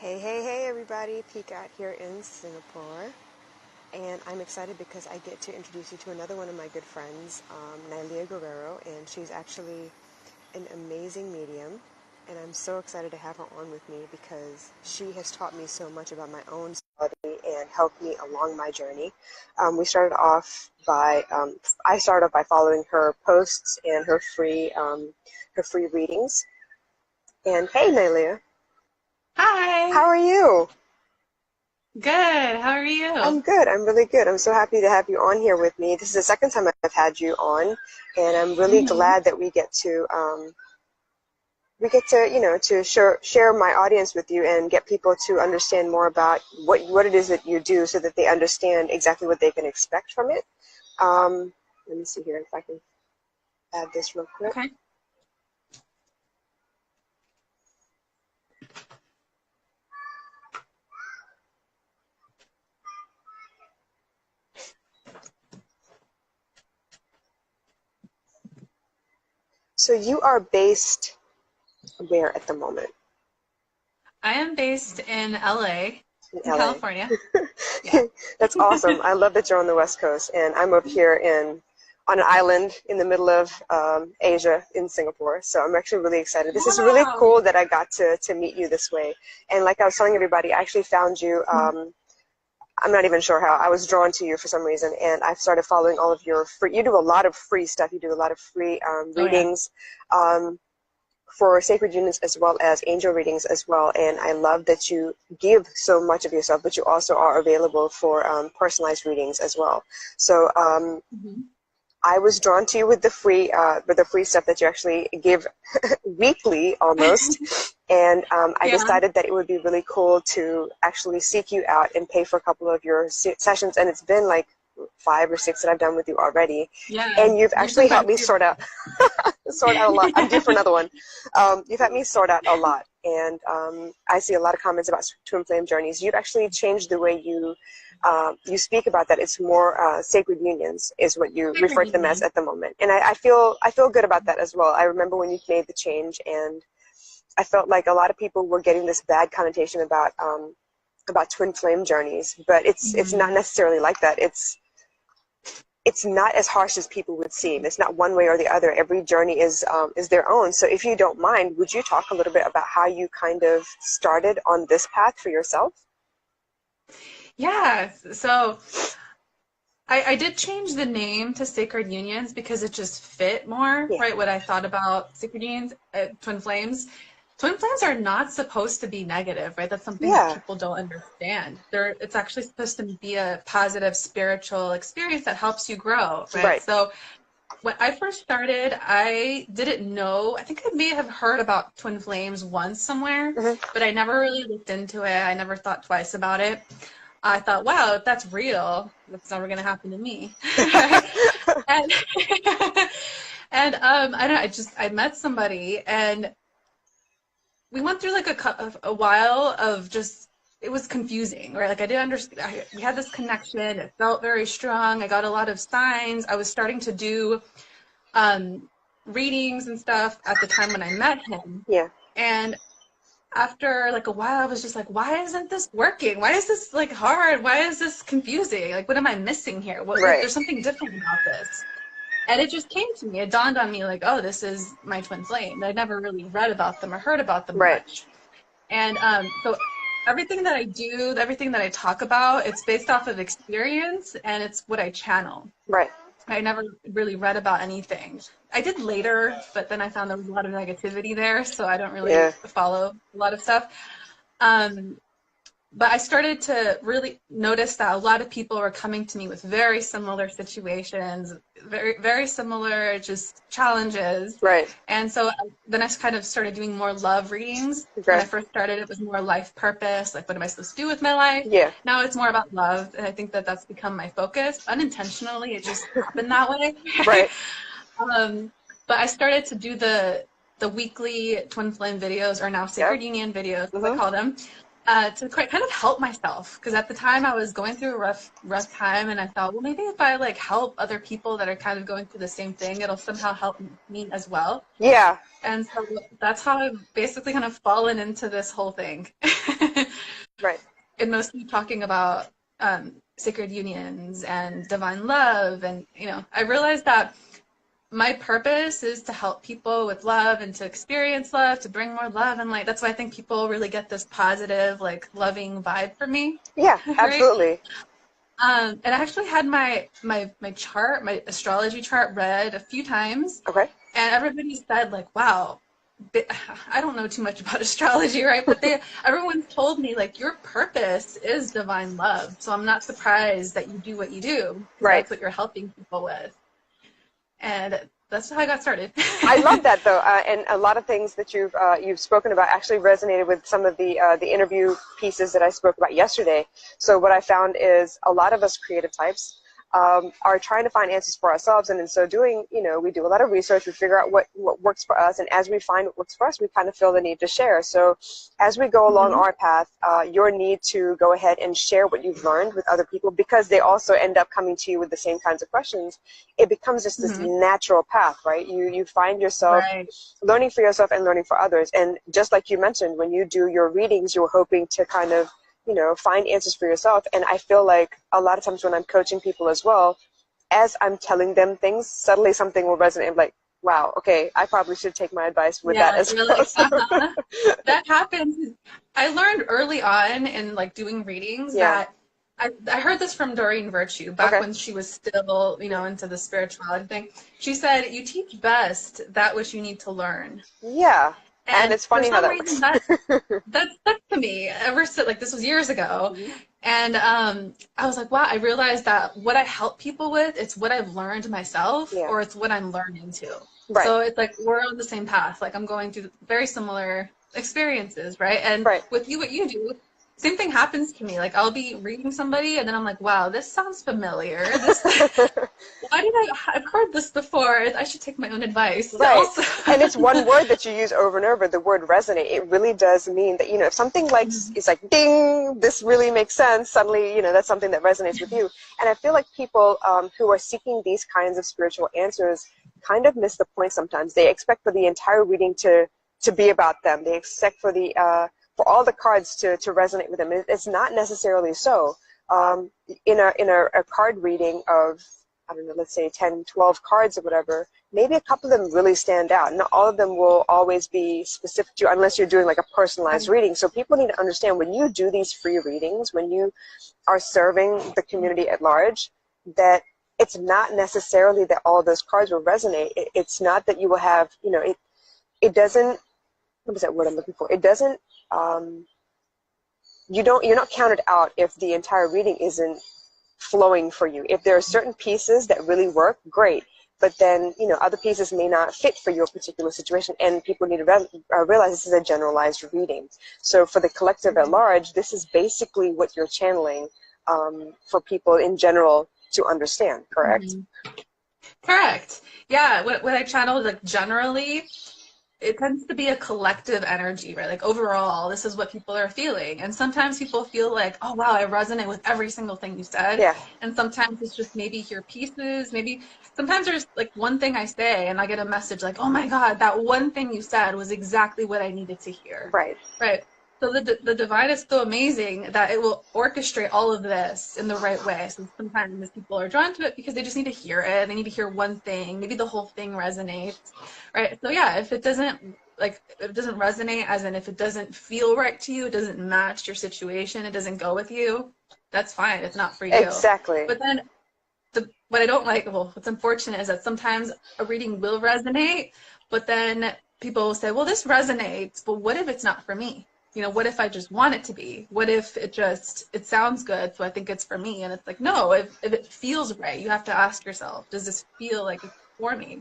Hey, hey, hey, everybody. Peacock here in Singapore. And I'm excited because I get to introduce you to another one of my good friends, Nylia Guerrero, and she's actually an amazing medium. And I'm so excited to have her on with me because she has taught me so much about my own sexuality and helped me along my journey. We started off by, I started off by following her posts and her free readings. And hey, Nylia, Hi. how are you? Good. How are you? I'm good. I'm really good. I'm so happy to have you on here with me. This is the second time I've had you on, and I'm really hmm glad that we get to share my audience with you and get people to understand more about what it is that you do, so that they understand exactly what they can expect from it. Let me see here if I can add this real quick. Okay. So you are based where at the moment? I am based in LA, In in LA. California. Yeah. That's awesome. I love that you're on the West Coast, and I'm over here on an island in the middle of Asia in Singapore. So I'm actually really excited. This is really Wow. cool that I got to meet you this way. And like I was telling everybody, I actually found you. I'm not even sure how. I was drawn to you for some reason, and I started following all of your free. You do a lot of free stuff. You do a lot of free Oh yeah. readings. Um, for sacred unions as well as angel readings as well. And I love that you give so much of yourself, but you also are available for personalized readings as well. So hmm I was drawn to you with the free stuff that you actually give weekly almost. And I Yeah. decided that it would be really cool to actually seek you out and pay for a couple of your sessions. And it's been like 5 or 6 that I've done with you already. Yeah. And you've You've actually been helped my me favorite. sort out a lot. I'm due for another one. You've helped me sort out a lot, and I see a lot of comments about twin flame journeys. You've actually changed the way you speak about that. It's more sacred unions is what you Sacred refer to them as Union. at the moment, and I feel good about that as well. I remember when you made the change, and I felt like a lot of people were getting this bad connotation about twin flame journeys, but it's not hmm necessarily like that. It's not as harsh as people would seem. It's not one way or the other. Every journey is their own. So if you don't mind, would you talk a little bit about how you kind of started on this path for yourself? Yeah. So I did change the name to Sacred Unions because it just fit more, Yeah, right? What I thought about Sacred Unions, Twin Flames. Twin flames are not supposed to be negative, right? That's something that yeah, people don't understand. It's actually supposed to be a positive spiritual experience that helps you grow, right? right. So when I first started, I didn't know. I think I may have heard about twin flames once somewhere, Hmm. but I never really looked into it. I never thought twice about it. I thought, wow, if that's real, that's never going to happen to me, right? And and I don't know, I met somebody and we went through like a while of just it was confusing, right? Like I didn't understand. We had this connection. It felt very strong. I got a lot of signs. I was starting to do um, readings and stuff at the time when I met him. Yeah, And after like a while, I was just like, why isn't this working? Why is this like hard? Why is this confusing? Like, what am I missing here? right, There's something different about this. And it just came to me. It dawned on me like, oh, this is my twin flame. I'd never really read about them or heard about them right, much. And so everything that I do, everything that I talk about, it's based off of experience and it's what I channel. right. I never really read about anything. I did later, but then I found there was a lot of negativity there, so I don't really Yeah, follow a lot of stuff. Um, but I started to really notice that a lot of people were coming to me with very similar situations, very, very similar just challenges. right. And so then I kind of started doing more love readings. When Okay. I first started, it was more life purpose, like what am I supposed to do with my life? Yeah, Now it's more about love, and I think that that's become my focus. Unintentionally, it just happened that way. right. um, but I started to do the weekly twin flame videos, or now Yep. sacred union videos, as I Hmm. call them, to quite kind of help myself because at the time I was going through a rough time and I thought, well, maybe if I like help other people that are kind of going through the same thing, it'll somehow help me as well. Yeah. And so that's how I've basically kind of fallen into this whole thing. Right. and mostly talking about sacred unions and divine love. And, I realized that my purpose is to help people with love and to experience love, to bring more love and light. That's why I think people really get this positive, like, loving vibe from me. Yeah, Right? absolutely. And I actually had my chart, my astrology chart read a few times, Okay. and everybody said, like, wow, I don't know too much about astrology, right? But everyone told me, like, your purpose is divine love. So I'm not surprised that you do what you do, because Right. that's what you're helping people with. And that's how I got started. I love that though, and a lot of things that you've spoken about actually resonated with some of the interview pieces that I spoke about yesterday. So what I found is a lot of us creative types are trying to find answers for ourselves, and in so doing, we do a lot of research, we figure out what works for us, and as we find what works for us, we kind of feel the need to share. So as we go along our path, your need to go ahead and share what you've learned with other people, because they also end up coming to you with the same kinds of questions, it becomes just this natural path, right? You find yourself Right. learning for yourself and learning for others. And just like you mentioned, when you do your readings, you're hoping to kind of find answers for yourself. And I feel like a lot of times when I'm coaching people as well, as I'm telling them things, suddenly something will resonate. I'm like, wow, okay, I probably should take my advice with that as You're well. like, that happens. I learned early on in, like, doing readings that I heard this from Doreen Virtue back when she was still, into the spirituality thing. She said, you teach best that which you need to learn. Yeah. And it's funny for how some that reason works. that stuck to me ever since, like, this was years ago. And I was like, wow, I realized that what I help people with, it's what I've learned myself, or it's what I'm learning too. Right. So it's like we're on the same path. Like, I'm going through very similar experiences, right? And with you, what you do, same thing happens to me. Like, I'll be reading somebody, and then I'm like, wow, this sounds familiar. I've heard this before. I should take my own advice. Right. Also. And it's one word that you use over and over, the word resonate. It really does mean that, if something like, it's like, ding, this really makes sense, suddenly, that's something that resonates with you. And I feel like people who are seeking these kinds of spiritual answers kind of miss the point sometimes. They expect for the entire reading to be about them. They expect for for all the cards to resonate with them. It's not necessarily so. In a card reading of, I don't know, let's say 10, 12 cards or whatever, maybe a couple of them really stand out. Not all of them will always be specific to you unless you're doing like a personalized reading. So people need to understand, when you do these free readings, when you are serving the community at large, that it's not necessarily that all of those cards will resonate. It's not that you will have, it doesn't, what is that word I'm looking for? It doesn't, you're not counted out if the entire reading isn't flowing for you. If there are certain pieces that really work, great. But then, other pieces may not fit for your particular situation, and people need to realize this is a generalized reading. So for the collective at large, this is basically what you're channeling for people in general to understand, correct? Correct. Yeah, what I channeled, like, generally, it tends to be a collective energy, right? Like, overall, this is what people are feeling. And sometimes people feel like, oh, wow, I resonate with every single thing you said. Yeah. And sometimes it's just maybe hear pieces. Maybe sometimes there's, like, one thing I say and I get a message like, oh my God, that one thing you said was exactly what I needed to hear. Right. Right. So the divine is so amazing that it will orchestrate all of this in the right way. So sometimes people are drawn to it because they just need to hear it. They need to hear one thing. Maybe the whole thing resonates, right? So yeah, if it doesn't resonate, as in if it doesn't feel right to you, it doesn't match your situation, it doesn't go with you, that's fine. It's not for you. Exactly. But then what I don't like, what's unfortunate is that sometimes a reading will resonate, but then people will say, well, this resonates, but what if it's not for me? What if I just want it to be? What if it sounds good, so I think it's for me? And it's like, no, if it feels right, you have to ask yourself, does this feel like it's for me?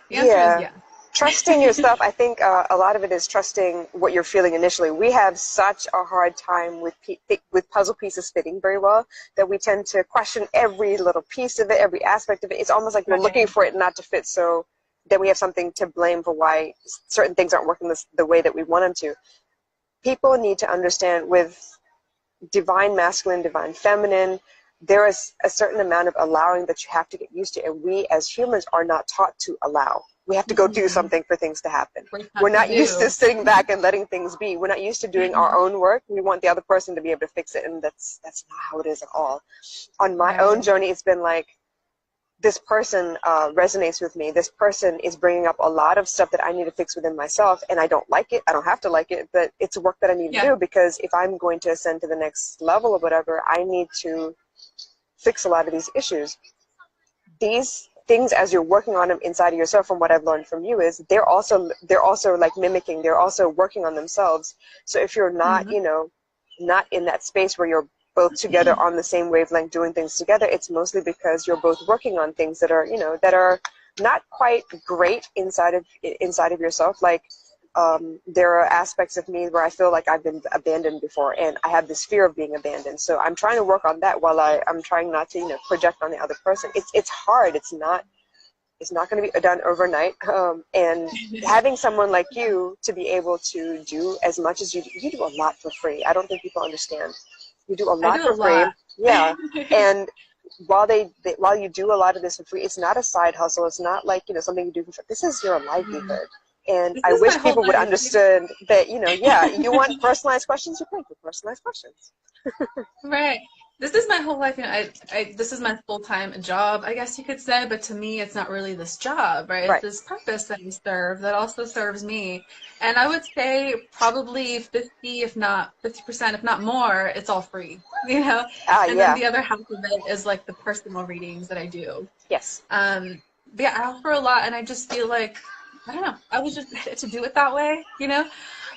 The answer is yes. Trusting your stuff, I think a lot of it is trusting what you're feeling initially. We have such a hard time with puzzle pieces fitting very well that we tend to question every little piece of it, every aspect of it. It's almost like we're looking for it not to fit, so then we have something to blame for why certain things aren't working the way that we want them to. People need to understand, with divine masculine, divine feminine, there is a certain amount of allowing that you have to get used to, and we as humans are not taught to allow. We have to go do something for things to happen. We're not used to sitting back and letting things be. We're not used to doing our own work. We want the other person to be able to fix it, and that's not how it is at all. On my own journey, it's been like, this person resonates with me. This person is bringing up a lot of stuff that I need to fix within myself, and I don't like it. I don't have to like it, but it's work that I need to do, because if I'm going to ascend to the next level or whatever, I need to fix a lot of these issues. These things, as you're working on them inside of yourself, from what I've learned from you, is they're also like mimicking. They're also working on themselves. So if you're not, you know, not in that space where you're both together on the same wavelength doing things together, it's mostly because you're both working on things that are, you know, that are not quite great inside of yourself. Like there are aspects of me where I feel like I've been abandoned before, and I have this fear of being abandoned. So I'm trying to work on that while I'm trying not to, you know, project on the other person. It's hard. It's not going to be done overnight. And having someone like you to be able to do as much as you do a lot for free. I don't think people understand. You do a lot for free. Yeah. And while you do a lot of this for free, it's not a side hustle. It's not like, you know, something you do for free. This is your livelihood. And I wish people would understand that, you know, yeah, you want personalized questions, you're paying for personalized questions. Right. This is my whole life. You know, this is my full-time job, I guess you could say, but to me, it's not really this job, right? It's this purpose that I serve that also serves me. And I would say probably 50, if not 50%, if not more, it's all free, you know? And then the other half of it is like the personal readings that I do. Yes. But yeah, I offer a lot, and I just feel like, I don't know, I was just to do it that way, you know?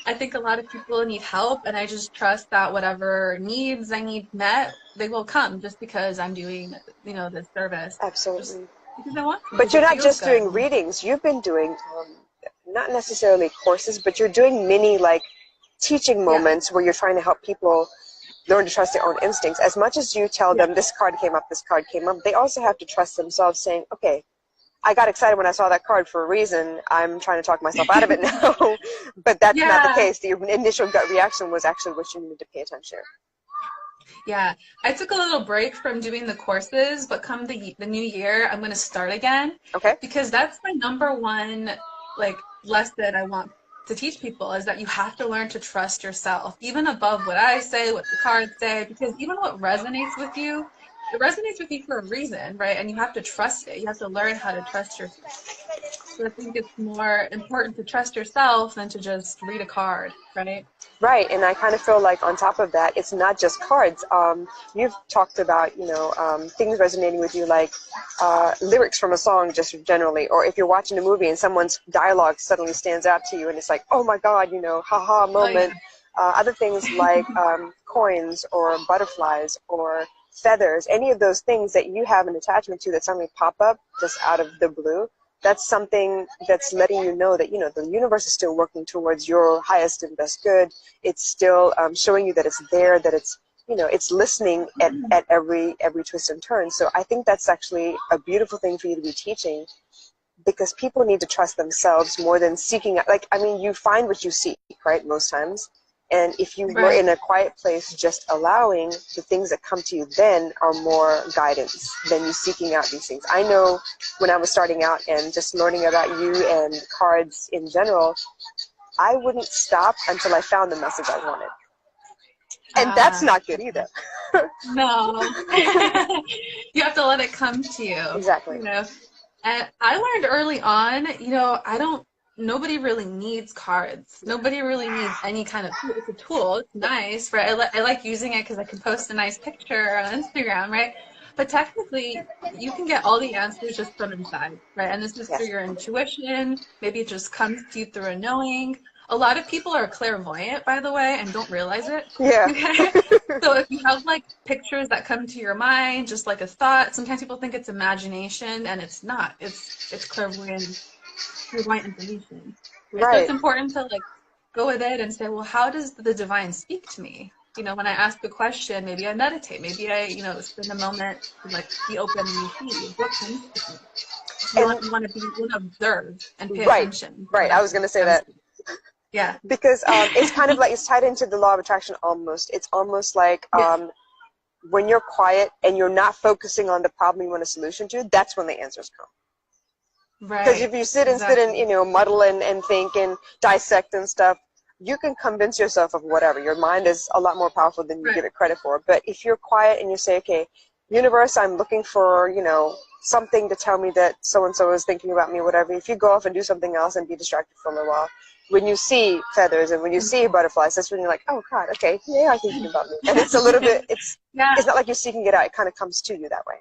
I think a lot of people need help, and I just trust that whatever needs I need met, they will come, just because I'm doing, you know, this service. Absolutely. Because I want to. But you're not just doing readings. You've been doing, not necessarily courses, but you're doing mini, like, teaching moments where you're trying to help people learn to trust their own instincts. As much as you tell them, this card came up, they also have to trust themselves, saying, okay, I got excited when I saw that card for a reason. I'm trying to talk myself out of it now. But that's not the case. The initial gut reaction was actually what you needed to pay attention to. Yeah. I took a little break from doing the courses, but come the new year, I'm going to start again. Okay. Because that's my number one, like, lesson I want to teach people, is that you have to learn to trust yourself, even above what I say, what the cards say, because even what resonates with you, it resonates with you for a reason, right? And you have to trust it. You have to learn how to trust yourself. So I think it's more important to trust yourself than to just read a card, right? Right, and I kind of feel like on top of that, it's not just cards. You've talked about, you know, things resonating with you, like lyrics from a song just generally, or if you're watching a movie and someone's dialogue suddenly stands out to you and it's like, oh my God, you know, haha moment. Other things like coins or butterflies or feathers, any of those things that you have an attachment to that suddenly pop up just out of the blue, that's something that's letting you know that, you know, the universe is still working towards your highest and best good. It's still showing you that it's there, that it's, you know, it's listening at every twist and turn. So I think that's actually a beautiful thing for you to be teaching, because people need to trust themselves more than seeking, like, I mean, you find what you seek, right, most times. And if you were in a quiet place, just allowing, the things that come to you then are more guidance than you seeking out these things. I know when I was starting out and just learning about you and cards in general, I wouldn't stop until I found the message I wanted. And that's not good either. No. You have to let it come to you. Exactly. You know? And I learned early on, you know, nobody really needs cards. Nobody really needs any kind of tool. It's a tool. It's nice, right? I like using it because I can post a nice picture on Instagram, right? But technically, you can get all the answers just from inside, right? And this is through your intuition. Maybe it just comes to you through a knowing. A lot of people are clairvoyant, by the way, and don't realize it. Yeah. Okay? So if you have, like, pictures that come to your mind, just like a thought, sometimes people think it's imagination, and it's not. It's clairvoyant information. Right. So it's important to, like, go with it and say, well, how does the divine speak to me? You know, when I ask a question, maybe I meditate, maybe I, you know, spend a moment to, like, be open and receive. What comes to me? You want to observe and pay attention. Right. I was going to say that. Yeah. Because it's kind of like, it's tied into the law of attraction almost. It's almost like when you're quiet and you're not focusing on the problem you want a solution to, that's when the answers come. Because if Right. you sit and, Exactly. muddle and think and dissect and stuff, you can convince yourself of whatever. Your mind is a lot more powerful than you Right. give it credit for. But if you're quiet and you say, okay, universe, I'm looking for, something to tell me that so and so is thinking about me, whatever. If you go off and do something else and be distracted for a little while, when you see feathers and when you see butterflies, that's when you're like, oh God, okay, they are thinking about me. And it's a little bit, it's Yeah. not like you're seeking it out. It kind of comes to you that way.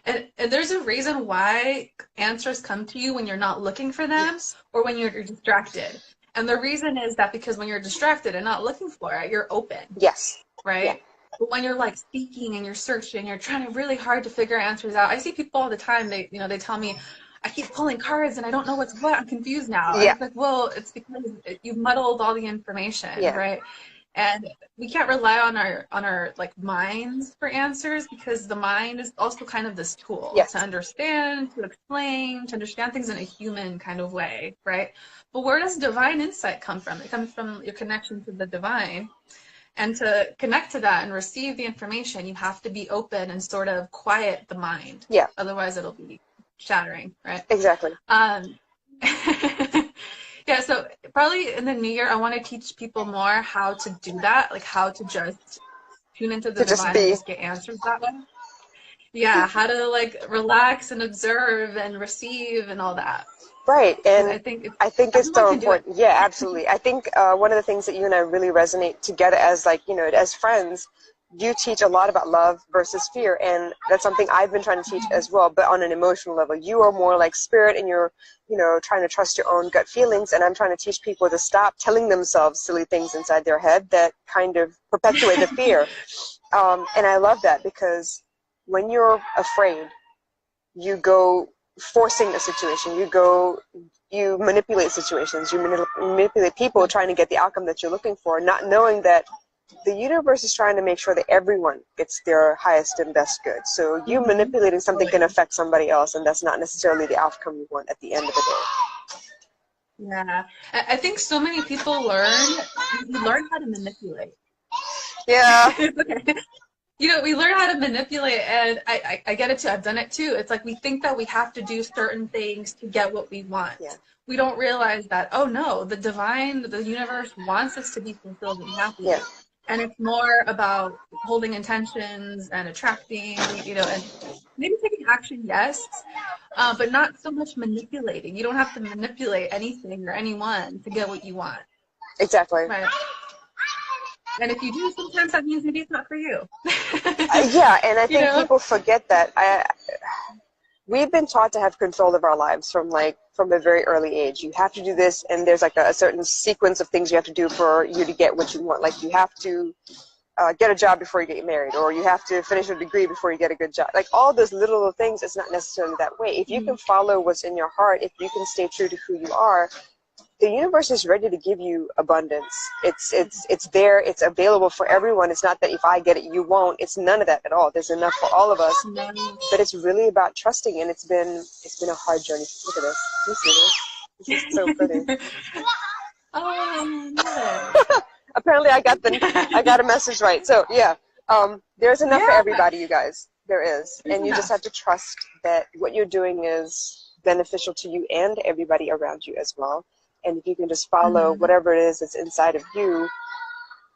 And there's a reason why answers come to you when you're not looking for them Yes. or when you're distracted. And the reason is that because when you're distracted and not looking for it, you're open, Yes. Yeah. right? But when you're like speaking and you're searching, you're trying really hard to figure answers out. I see people all the time, they tell me, I keep pulling cards and I don't know what's what. I'm confused now. And Yeah. it's like, well, it's because you've muddled all the information, Yeah. right? And we can't rely on our like minds for answers because the mind is also kind of this tool to Yes. understand, to explain, to understand things in a human kind of way, right? But where does divine insight come from? It comes from your connection to the divine. And to connect to that and receive the information, you have to be open and sort of quiet the mind. Yeah. Otherwise, it'll be shattering, right? Exactly. Um, yeah, so probably in the new year, I want to teach people more how to do that, like how to just tune into the To just divine and be. just get answers that way. Yeah, how to like relax and observe and receive and all that. Right. Because And I think I think it's everyone so can do it. important. Yeah, absolutely. I think one of the things that you and I really resonate together as like, as friends, you teach a lot about love versus fear. And that's something I've been trying to teach as well, but on an emotional level. You are more like spirit and you're, trying to trust your own gut feelings. And I'm trying to teach people to stop telling themselves silly things inside their head that kind of perpetuate the fear. And I love that because when you're afraid, you go forcing a situation, you manipulate situations, you manipulate people trying to get the outcome that you're looking for, not knowing that the universe is trying to make sure that everyone gets their highest and best good. So you Mm-hmm. manipulating something can Totally. affect somebody else, and that's not necessarily the outcome you want at the end of the Yeah. I think so many people we learn how to manipulate. day. Yeah. Okay. We learn how to manipulate, and I get it too. I've done it too. It's like we think that we have to do certain things to get what we want. Yeah. We don't realize that, oh no, the universe wants us to be fulfilled and happy. Yeah. And it's more about holding intentions and attracting, and maybe taking action, yes, but not so much manipulating. You don't have to manipulate anything or anyone to get what you want, Exactly. right? And if you do, sometimes that means maybe it's not for you. Yeah, and I You think know? people forget that. We've been taught to have control of our lives from a very early age. You have to do this, and there's like a certain sequence of things you have to do for you to get what you want. Like you have to get a job before you get married, or you have to finish a degree before you get a good job. Like all those little things, it's not necessarily that way. If you can follow what's in your heart, if you can stay true to who you are, the universe is ready to give you abundance. It's there. It's available for everyone. It's not that if I get it, you won't. It's none of that at all. There's enough for all of us. No. But it's really about trusting, and it's been a hard journey. Look at this. You see this? This is so pretty. Oh, I love it. Apparently, I got a message right. So yeah, there's enough for Yeah, everybody, you guys. There is, there's and you just enough. have to trust that what you're doing is beneficial to you and everybody around you as well. And if you can just follow Hmm. whatever it is that's inside of you,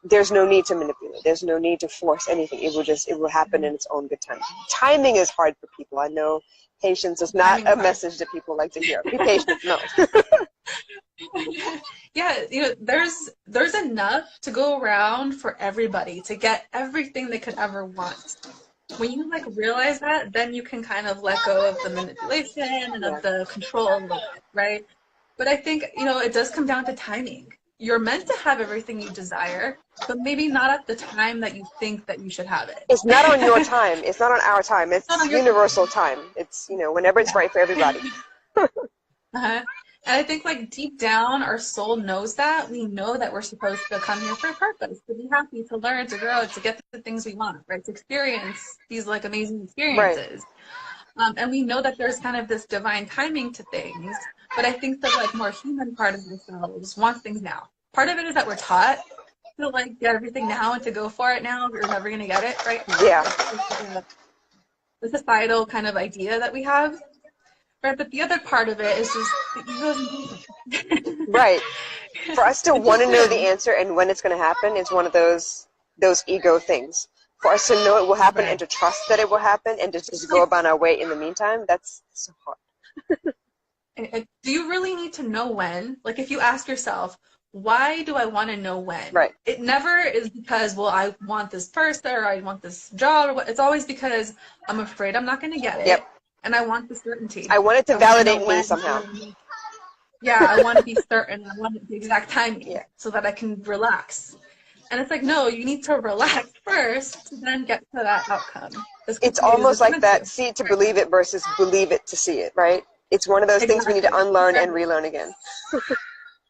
there's no need to manipulate. There's no need to force anything. It will happen in its own good time. Timing is hard for people. I know patience is not Timing a is hard. message that people like to hear. Be patient. No. Yeah, there's enough to go around for everybody to get everything they could ever want. When you like realize that, then you can kind of let go of the manipulation and Yeah. of the control a little bit, right? But I think, it does come down to timing. You're meant to have everything you desire, but maybe not at the time that you think that you should have it. It's not on your time. It's not on our time. It's Not on your universal time. It's, whenever it's Yeah. right for everybody. Uh-huh. And I think like deep down, our soul knows that. We know that we're supposed to come here for a purpose, to be happy, to learn, to grow, to get the things we want, right? To experience these like amazing Right. experiences. And we know that there's kind of this divine timing to things, but I think the like more human part of ourselves wants things now. Part of it is that we're taught to like get everything now and to go for it now. You're never gonna get it, right? Yeah. The societal kind of idea that we have. Right, but the other part of it is just the ego isn't Right. For us to it want just to know the is. answer and when it's going to happen is one of those ego things. For us to know it will happen and Right. to trust that it will happen and to It's just go like, about our way in the meantime, that's so hard. do you really need to know when? Like, if you ask yourself, why do I want to know when? Right. It never is because, well, I want this person or I want this job or what. It's always because I'm afraid I'm not going to get Yep. it, and I want the certainty. I want it to I want to know validate me when. somehow. Yeah, I want to be certain. I want the exact timing Yeah. so that I can relax. And it's like, no, you need to relax first to then get to that outcome as It's quickly as almost it's like meant that to. see it to believe it versus believe it to see it, right? It's one of those things we need to Exactly. unlearn and Right. relearn again.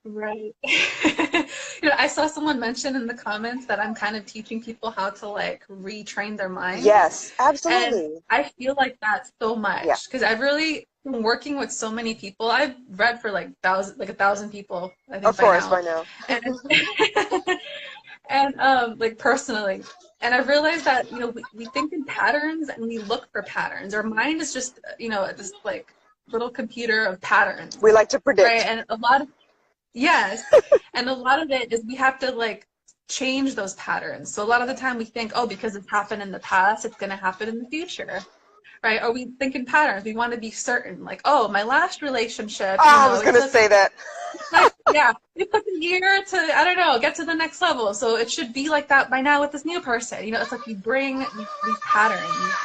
Right. I saw someone mention in the comments that I'm kind of teaching people how to like retrain their minds. Yes, And absolutely. I feel like that so Yeah, much because I've really been working with so many people. I've read for like 1,000 people, I think of by course, now. by now. And and like personally. And I've realized that, we think in patterns and we look for patterns. Our mind is just, this like little computer of patterns, We like to right? predict. And yes, and a lot of it is we have to like change those patterns. So a lot of the time we think, oh, because it's happened in the past, it's going to happen in the future, right? Or we think in patterns. We want to be certain, like, oh, my last relationship, Oh, I was it going to took say that. like, yeah, it took a year to, I don't know, get to the next level. So it should be like that by now with this new person. It's like we bring these patterns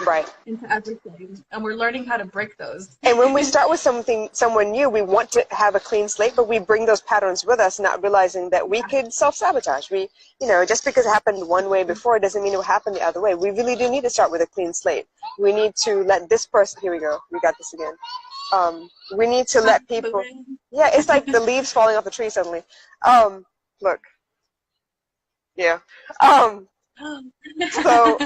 Right. into everything, and we're learning how to break those. And when we start with someone new, we want to have a clean slate, but we bring those patterns with us, not realizing that we could self-sabotage. Just because it happened one way before doesn't mean it will happen the other way. We really do need to start with a clean slate. We need to let this person, here we go, we got this again. We need to let people, yeah, it's like the leaves falling off the tree suddenly. Look, yeah. So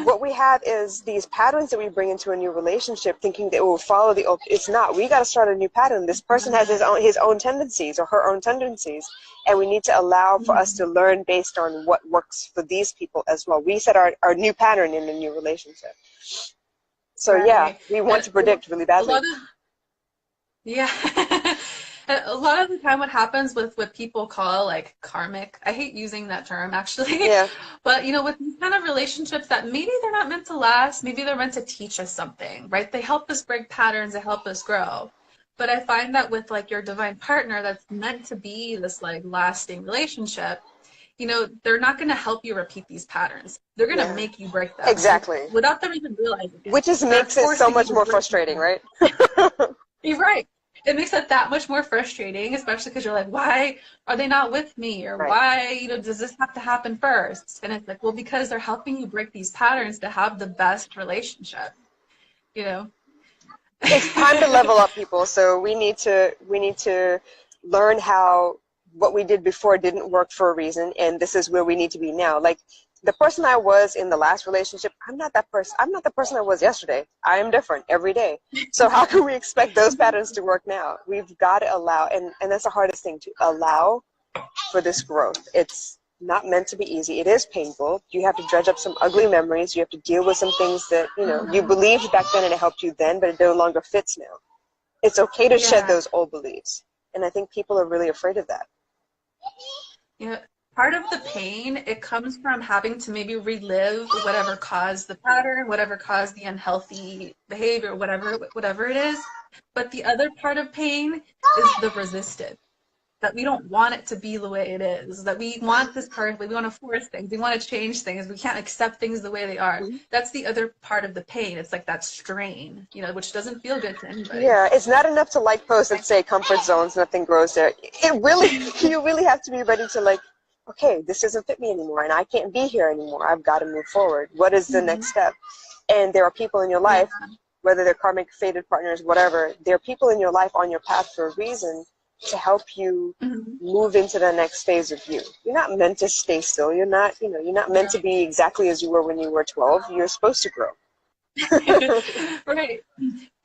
what we have is these patterns that we bring into a new relationship thinking that it will follow the old. It's not. We got to start a new pattern. This person has his own tendencies or her own tendencies, and we need to allow for us to learn based on what works for these people as well. We set our new pattern in a new relationship. So yeah, we want to predict really badly. Yeah. A lot of the time what happens with what people call like karmic, I hate using that term actually, Yeah. but with these kind of relationships that maybe they're not meant to last, maybe they're meant to teach us something, right? They help us break patterns, they help us grow. But I find that with like your divine partner that's meant to be this like lasting relationship, they're not going to help you repeat these patterns. They're going to make you break them. Exactly. Without them even realizing it. Which just makes it so much more frustrating, right? You're right. It makes it that much more frustrating, especially because you're like, why are they not with me? Or why, does this have to happen first? And it's like, well, because they're helping you break these patterns to have the best relationship, It's time to level up, people. So we need to learn how what we did before didn't work for a reason, and this is where we need to be now. Like the person I was in the last relationship, I'm not that person. I'm not the person I was yesterday. I am different every day. So how can we expect those patterns to work now? We've got to allow, and that's the hardest thing, to allow for this growth. It's not meant to be easy. It is painful. You have to dredge up some ugly memories. You have to deal with some things that, you believed back then and it helped you then, but it no longer fits now. It's okay to shed those old beliefs. And I think people are really afraid of that. Part of the pain, it comes from having to maybe relive whatever caused the pattern, whatever caused the unhealthy behavior, whatever it is. But the other part of pain is the resistance. That we don't want it to be the way it is, that we want this perfectly, we want to force things, we want to change things, we can't accept things the way they are. That's the other part of the pain. It's like that strain, which doesn't feel good to anybody. Yeah, it's not enough to like posts that say comfort zones, nothing grows there. You really have to be ready to like, okay, this doesn't fit me anymore and I can't be here anymore. I've got to move forward. What is the next step? And there are people in your life, whether they're karmic, fated partners, whatever, there are people in your life on your path for a reason to help you move into the next phase of you. You're not meant to stay still. You're not meant to be exactly as you were when you were 12. You're supposed to grow. Right.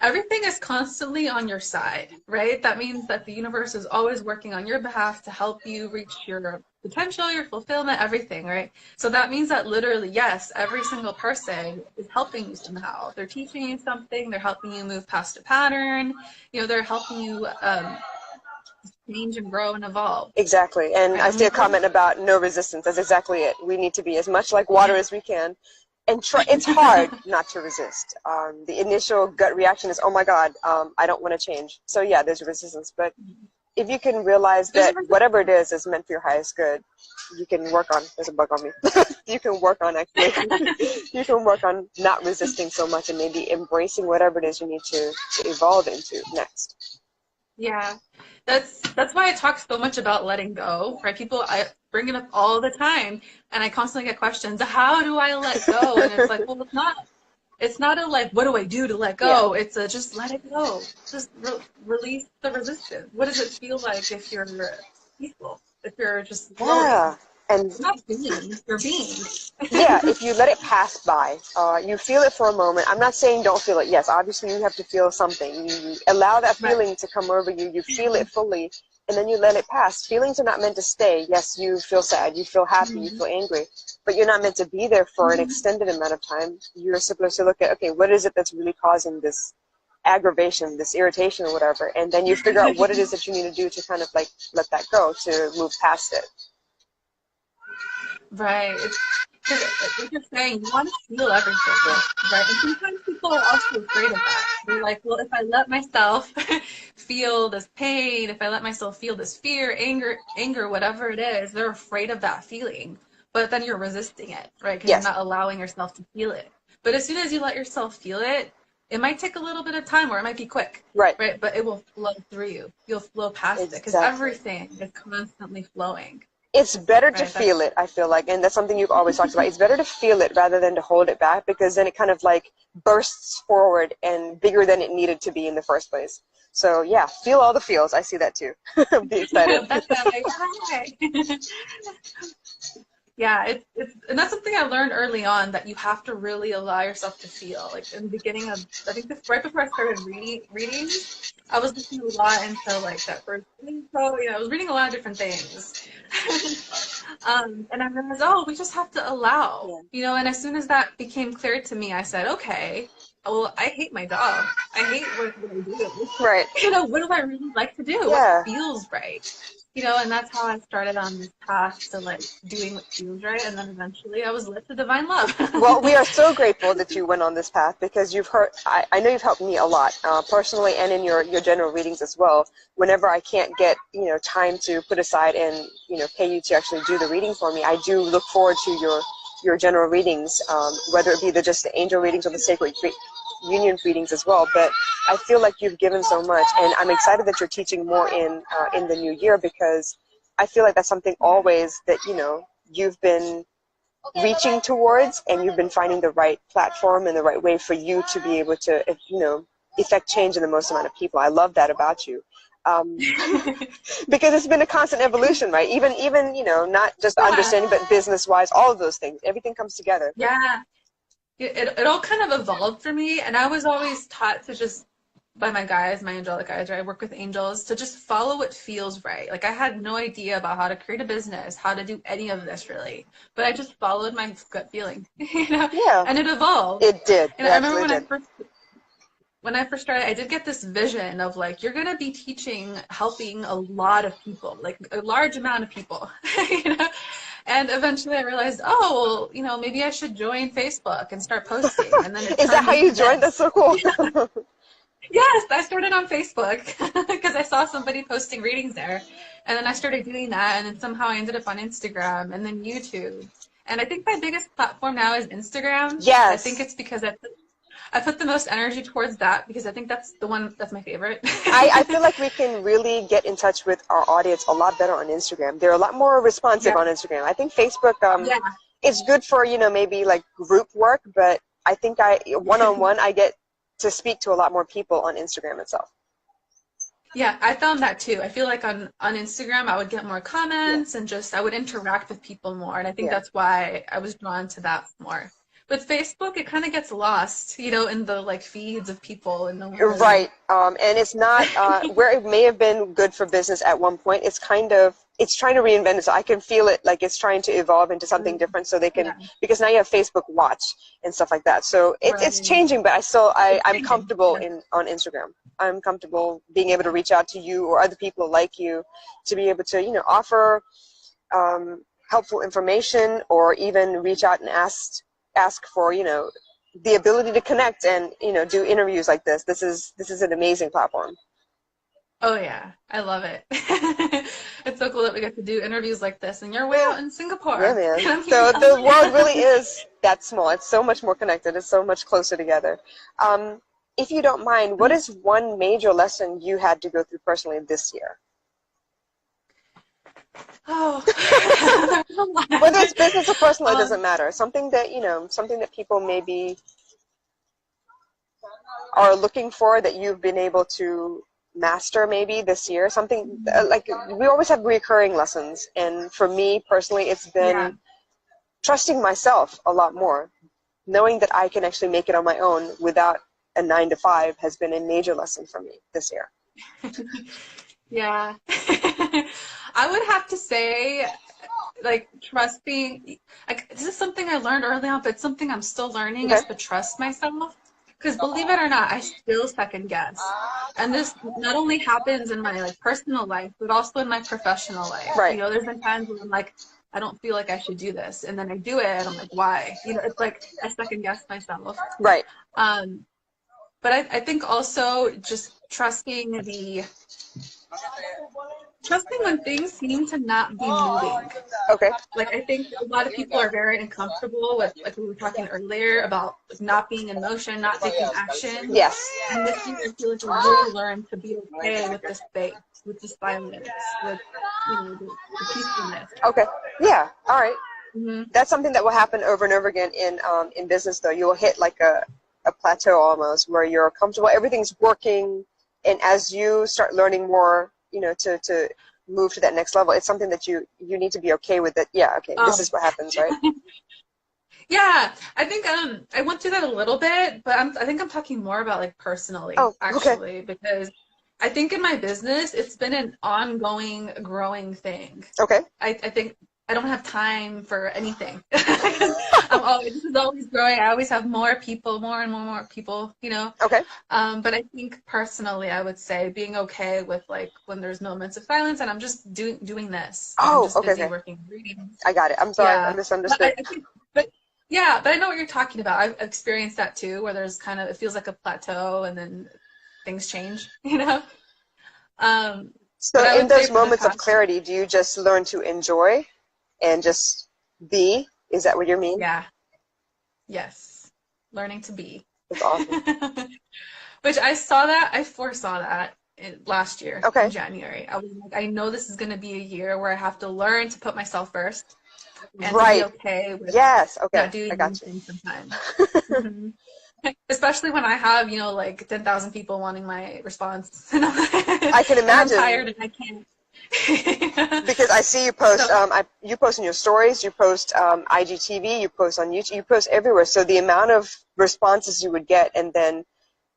Everything is constantly on your side, right? That means that the universe is always working on your behalf to help you reach your potential, your fulfillment, everything, right? So that means that literally, yes, every single person is helping you somehow. They're teaching you something, they're helping you move past a pattern, they're helping you change and grow and evolve, Exactly. And right? I And see we a comment about no resistance. That's exactly it. We need to be as much like water as we can. And try, it's hard not to resist. The initial gut reaction is, oh my God, I don't want to change. So yeah, there's resistance. But if you can realize there's a that whatever it is meant for your highest good, you can work on, there's a bug on me. You can work on actually, you can work on not resisting so much and maybe embracing whatever it is you need to evolve into next. Yeah, that's why I talk so much about letting go, right? I bring it up all the time, and I constantly get questions, how do I let go? And it's like, well, it's not a like, what do I do to let Yeah. go? It's a just let it go. Just release the resistance. What does it feel like if you're peaceful? If you're just flowing? Yeah. And You're not being, you're being. yeah, if you let it pass by, you feel it for a moment. I'm not saying don't feel it. Yes, obviously you have to feel something. You allow that Right. feeling to come over you. You feel it fully, and then you let it pass. Feelings are not meant to stay. Yes, you feel sad, you feel happy, you feel angry, but you're not meant to be there for an extended amount of time. You're supposed to look at, okay, what is it that's really causing this aggravation, this irritation, or whatever, and then you figure out what it is that you need to do to kind of like let that go, to move past it. Right. It's because, like you're saying, you want to feel everything, right? And sometimes people are also afraid of that. They're like, well, if I let myself feel this pain, if I let myself feel this fear, anger, whatever it is, they're afraid of that feeling. But then you're resisting it, right? Because you're Yes, not allowing yourself to feel it. But as soon as you let yourself feel it, it might take a little bit of time or it might be quick, right, right? But it will flow through you. You'll flow past it because exactly. everything is constantly flowing, It's better to right? feel That's it, I feel like, and that's something you've always talked about. It's better to feel it rather than to hold it back, because then it kind of like bursts forward and bigger than it needed to be in the first place. So yeah, feel all the feels. I see that too. Be excited. that's right. Yeah, it's and that's something I learned early on that you have to really allow yourself to feel. Like in the beginning of, I think this right before I started reading, I was listening a lot into like that first intro. I was reading a lot of different things, and I realized, oh, we just have to allow, Yeah. And as soon as that became clear to me, I said, okay, well, I hate my job. I hate what I do. Right. What do I really like to do? What Yeah. feels right? And that's how I started on this path to like doing what feels right. And then eventually I was led to divine love. Well, we are so grateful that you went on this path, because you've heard, I know you've helped me a lot, personally and in your general readings as well. Whenever I can't get, time to put aside and, pay you to actually do the reading for me, I do look forward to your general readings, whether it be just the angel readings or the sacred union readings as well. But I feel like you've given so much, and I'm excited that you're teaching more in the new year, because I feel like that's something always that, you've been reaching towards, and you've been finding the right platform and the right way for you to be able to, effect change in the most amount of people. I love that about you. Um, because it's been a constant evolution, right? Even, not just Yeah. understanding, but business-wise, all of those things, everything comes together. Yeah. It all kind of evolved for me. And I was always taught to just, by my angelic guides, right? I work with angels, to just follow what feels right. Like I had no idea about how to create a business, how to do any of this really. But I just followed my gut feeling, Yeah, and it evolved. it did. It And I remember absolutely did. when I first started, I did get this vision of like, you're going to be helping a lot of people, like a large amount of people, you know? And eventually I realized, oh, well, maybe I should join Facebook and start posting. And then it Is that turned how you into joined? That's this. so cool. Yes, I started on Facebook because I saw somebody posting readings there. And then I started doing that. And then somehow I ended up on Instagram and then YouTube. And I think my biggest platform now is Instagram. I think Yes. it's because I put the most energy towards that because I think that's the one that's my favorite. I feel like we can really get in touch with our audience a lot better on Instagram. They're a lot more responsive Yeah, on Instagram. I think Facebook, yeah, it's good for, maybe like group work, but I think one-on-one, I get to speak to a lot more people on Instagram itself. yeah. I found that too. I feel like on Instagram I would get more Yeah. comments and just I would interact with people more, and I think Yeah. that's why I was drawn to that more. with Facebook, it kind of gets lost, in the like feeds of people, and no one You're really. right. And it's not where it may have been good for business at one point. It's trying to reinvent it. So I can feel it like it's trying to evolve into something different so they can, Yeah, because now you have Facebook Watch and stuff like that. So it's right. changing, but It's I'm changing. comfortable Yeah. on Instagram. I'm comfortable being able to reach out to you or other people like you to be able to, offer helpful information, or even reach out and ask for, the ability to connect and, do interviews like this. This is an amazing platform. Oh yeah, I love it. It's so cool that we get to do interviews like this, and you're way Yeah. out in Yeah, Singapore, man. and I'm here in So the world LA. really is that small. It's so much more connected. It's so much closer together. Um, if you don't mind, what is one major lesson you had to go through personally this year? Oh, there's a Whether lot. it's business or personal, it Um, doesn't matter. Something that people maybe are looking for that you've been able to master maybe this year. Something like we always have recurring lessons. And for me personally, it's yeah. been trusting myself a lot more. Knowing that I can actually make it on my own without a 9 to 5 has been a major lesson for me this year. Yeah. I would have to say, like, trusting, like, this is something I learned early on, but it's something I'm still learning Okay. is to trust myself. Because believe it or not, I still second guess. And this not only happens in my like personal life, but also in my professional life. Right. There's been times where I'm like, I don't feel like I should do this. And then I do it and I'm like, why? It's like I second guess myself. Right. Um, but I think also just trusting when things seem to not be moving. Okay. Like I think a lot of people are very uncomfortable with, like we were talking earlier about not being in motion, not taking action. Yes. And this year, I feel like I really learned to be okay with the space, with the silence, with the peacefulness. Okay. Yeah. All right. Hmm. That's something that will happen over and over again in business, though. You will hit like a plateau almost where you're comfortable, everything's working, and as you start learning more, to move to that next level, it's something that you need to be okay with. That yeah, okay, this Um, is what happens, right? yeah, I think I went through that a little bit, but I think I'm talking more about like personally, Oh, okay. actually, because I think in my business, it's been an ongoing, growing thing. Okay. I think I don't have time for anything. This is always growing. I always have more people, more and more people. Okay. But I think personally, I would say being okay with like when there's moments of silence and I'm just doing this. Like I'm Oh, just okay, busy okay. working, reading. I got it. I'm sorry, I Yeah. But misunderstood. but I know what you're talking about. I've experienced that too, where there's kind of it feels like a plateau and then things change. Um, but I So in would say those for the moments of past, clarity, do you just learn to enjoy and just be? Is that what you mean? yeah, yes, learning to be. That's awesome. Which I foresaw that last year in Okay. January. I was like, I know this is going to be a year where I have to learn to put myself first and to be Right. okay with Yes. Okay. not I doing got anything sometimes. Hmm. Especially when I have, like 10,000 people wanting my response and I can I'm imagine tired and I can't. because I see you post. So, You post in your stories. You post IGTV. You post on YouTube. You post everywhere. So the amount of responses you would get, and then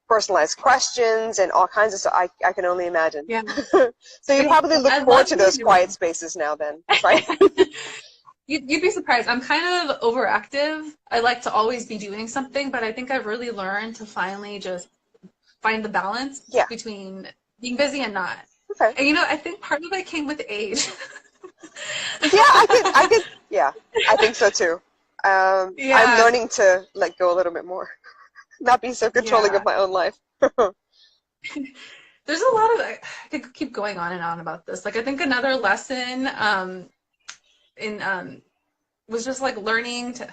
personalized questions and all kinds of stuff. I can only imagine. yeah. So you probably look I forward love to those being quiet around. spaces now, then, right? You'd be surprised. I'm kind of overactive. I like to always be doing something, but I think I've really learned to finally just find the balance Yeah. between being busy and not. Okay. And I think part of it came with age. Yeah, yeah, I think so too. I'm Yeah, learning to let go a little bit more, not be so controlling of yeah. my own life. There's a lot of I could keep going on and on about this. Like I think another lesson in was just like learning to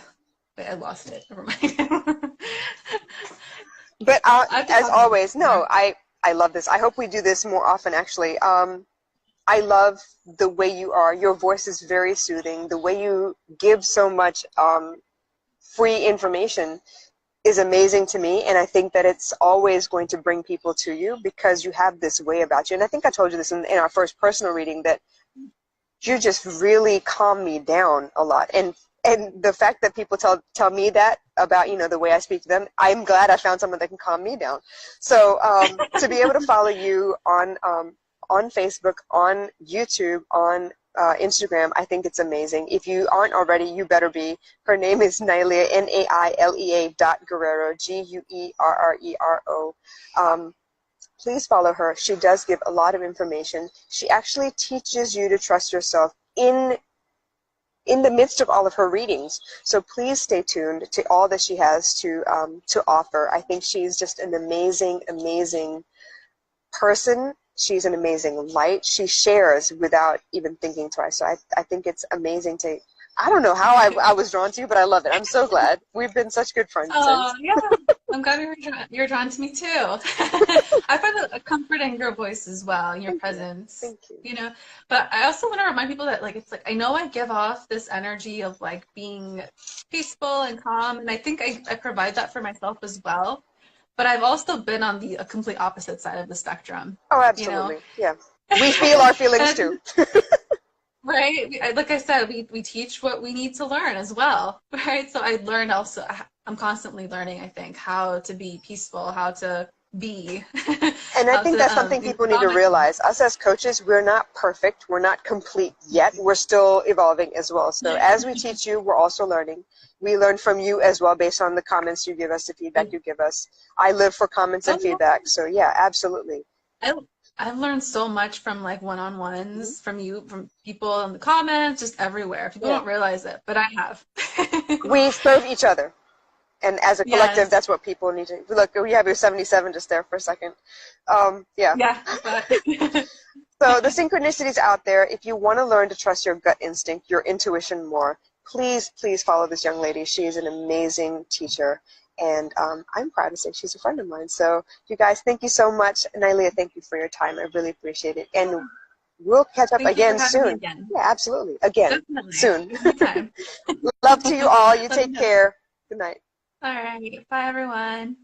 wait, I lost it. Never mind. But I have to as talk about always, no, I love this. I hope we do this more often, actually. I love the way you are. Your voice is very soothing. The way you give so much free information is amazing to me, and I think that it's always going to bring people to you because you have this way about you. And I think I told you this in our first personal reading, that you just really calm me down a lot. And And the fact that people tell me that about, the way I speak to them, I'm glad I found someone that can calm me down. So to be able to follow you on Facebook, on YouTube, on Instagram, I think it's amazing. If you aren't already, you better be. Her name is Nailea, Nailea.Guerrero, Guerrero. Please follow her. She does give a lot of information. She actually teaches you to trust yourself in the midst of all of her readings. So please stay tuned to all that she has to offer. I think she's just an amazing, amazing person. She's an amazing light. She shares without even thinking twice. So I think it's amazing to, I don't know how I was drawn to you, but I love it. I'm so glad. We've been such good friends Oh, since. yeah. I'm glad you're drawn to me too. I find a comfort in your voice as well, in your presence. Thank you. But I also want to remind people that it's like I know I give off this energy of like being peaceful and calm, and I think I provide that for myself as well. But I've also been on the complete opposite side of the spectrum. Oh, absolutely. Yeah. We feel our feelings too. Right? Like I said, we teach what we need to learn as well, right? So I learned also, I'm constantly learning, I think, how to be peaceful, how to be. And I think that's something people need to realize. Us as coaches, we're not perfect. We're not complete yet. We're still evolving as well. So as we teach you, we're also learning. We learn from you as well based on the comments you give us, the feedback you give us. I live for comments and feedback. So yeah, absolutely. I've learned so much from like one-on-ones from you, from people in the comments, just everywhere. People don't realize it, but I have. We serve each other. And as a collective, that's what people need to look. We have your 77 just there for a second. Yeah. But So the synchronicities out there. If you want to learn to trust your gut instinct, your intuition more, please follow this young lady. She is an amazing teacher, and I'm proud to say she's a friend of mine. So you guys, thank you so much, Nailea. Thank you for your time. I really appreciate it, and we'll catch up again soon. Yeah, absolutely. Again, definitely. Soon. Anytime. Love to you all. You take care. Good night. All right. Bye, everyone.